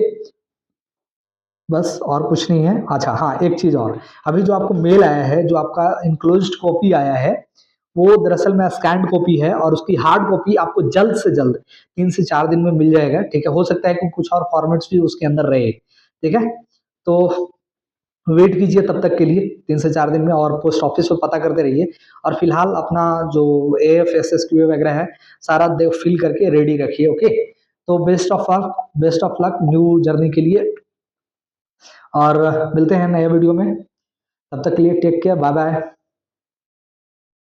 बस और कुछ नहीं है। अच्छा हाँ, एक चीज और, अभी जो आपको मेल आया है, जो आपका इनक्लोज्ड कॉपी आया है, वो दरअसल में स्कैंड कॉपी है और उसकी हार्ड कॉपी आपको जल्द से जल्द 3 से 4 दिन में मिल जाएगा, ठीक है। हो सकता है कि कुछ और फॉर्मेट्स भी उसके अंदर रहे, ठीक है। तो वेट कीजिए तब तक के लिए 3 से 4 दिन में, और पोस्ट ऑफिस में पता करते रहिए। और फिलहाल अपना जो AFSSQA वगैरह है सारा दे फिल करके रेडी रखिए, ओके। तो best of luck new journey के लिए, और मिलते हैं नए वीडियो में। तब तक के लिए टेक केयर, बाय बाय।